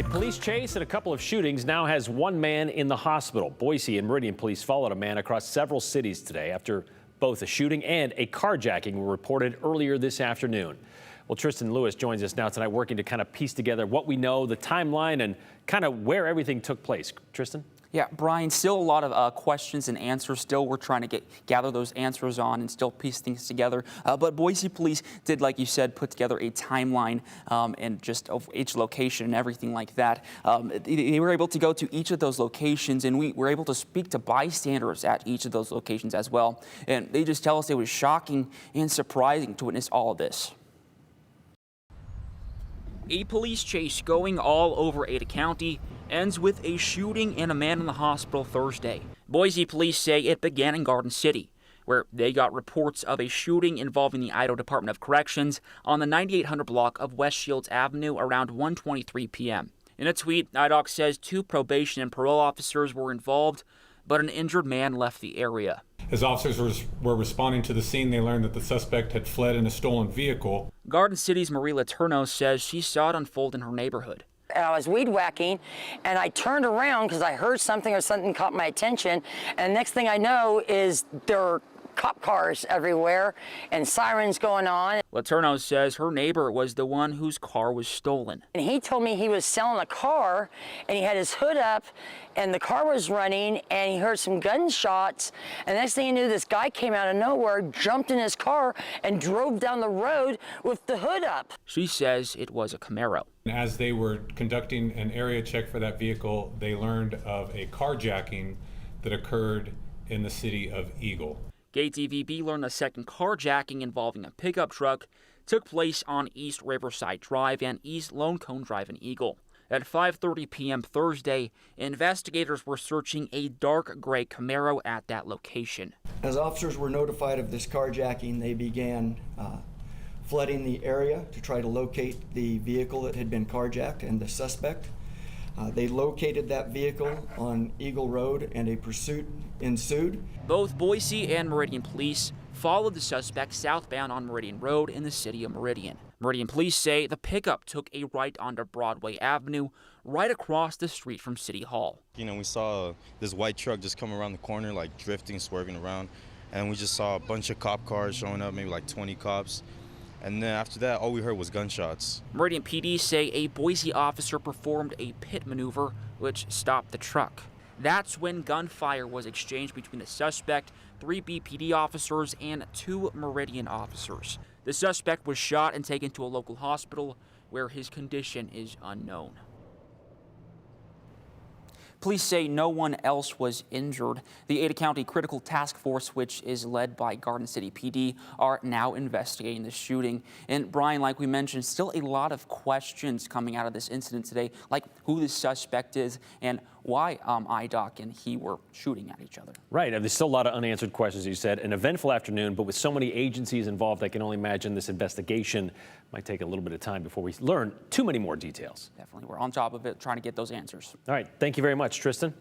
A police chase and a couple of shootings now has one man in the hospital. Boise and Meridian Police followed a man across several cities today after both a shooting and a carjacking were reported earlier this afternoon. Well, Tristan Lewis joins us now tonight, working to kind of piece together what we know, the timeline, and kind of where everything took place. Tristan? Yeah, Brian, still a lot of questions and answers. Still, we're trying to gather those answers on and still piece things together. But Boise Police did, like you said, put together a timeline and just of each location and everything like that. They were able to go to each of those locations, and we were able to speak to bystanders at each of those locations as well. And they just tell us it was shocking and surprising to witness all of this. A police chase going all over Ada County ends with a shooting and a man in the hospital Thursday. Boise police say it began in Garden City, where they got reports of a shooting involving the Idaho Department of Corrections on the 9800 block of West Shields Avenue around 1:23 p.m. In a tweet, IDOC says 2 probation and parole officers were involved, but an injured man left the area. As officers were responding to the scene, they learned that the suspect had fled in a stolen vehicle. Garden City's Marie Letourneau says she saw it unfold in her neighborhood. And I was weed whacking, and I turned around because I heard something or something caught my attention. And next thing I know is there are cop cars everywhere and sirens going on. Letourneau says her neighbor was the one whose car was stolen. And he told me he was selling a car, and he had his hood up, and the car was running, and he heard some gunshots. And next thing he knew, this guy came out of nowhere, jumped in his car, and drove down the road with the hood up. She says it was a Camaro. As they were conducting an area check for that vehicle, they learned of a carjacking that occurred in the city of Eagle. KTVB learned a second carjacking involving a pickup truck took place on East Riverside Drive and East Lone Cone Drive in Eagle. At 5:30 p.m. Thursday, investigators were searching a dark gray Camaro at that location. As officers were notified of this carjacking, they began flooding the area to try to locate the vehicle that had been carjacked and the suspect. They located that vehicle on Eagle Road, and a pursuit ensued. Both Boise and Meridian Police followed the suspect southbound on Meridian Road in the city of Meridian. Meridian Police say the pickup took a right onto Broadway Avenue, right across the street from City Hall. You know, we saw this white truck just come around the corner, like drifting, swerving around, and we just saw a bunch of cop cars showing up, maybe like 20 cops. And then after that, all we heard was gunshots. Meridian PD say a Boise officer performed a pit maneuver, which stopped the truck. That's when gunfire was exchanged between the suspect, 3 BPD officers, and 2 Meridian officers. The suspect was shot and taken to a local hospital where his condition is unknown. Police say no one else was injured. The Ada County Critical Task Force, which is led by Garden City PD, are now investigating the shooting. And Brian, like we mentioned, still a lot of questions coming out of this incident today, like who the suspect is and why IDOC and he were shooting at each other. Right. There's still a lot of unanswered questions, you said. An eventful afternoon, but with so many agencies involved, I can only imagine this investigation might take a little bit of time before we learn too many more details. Definitely. We're on top of it, trying to get those answers. All right. Thank you very much, Tristan.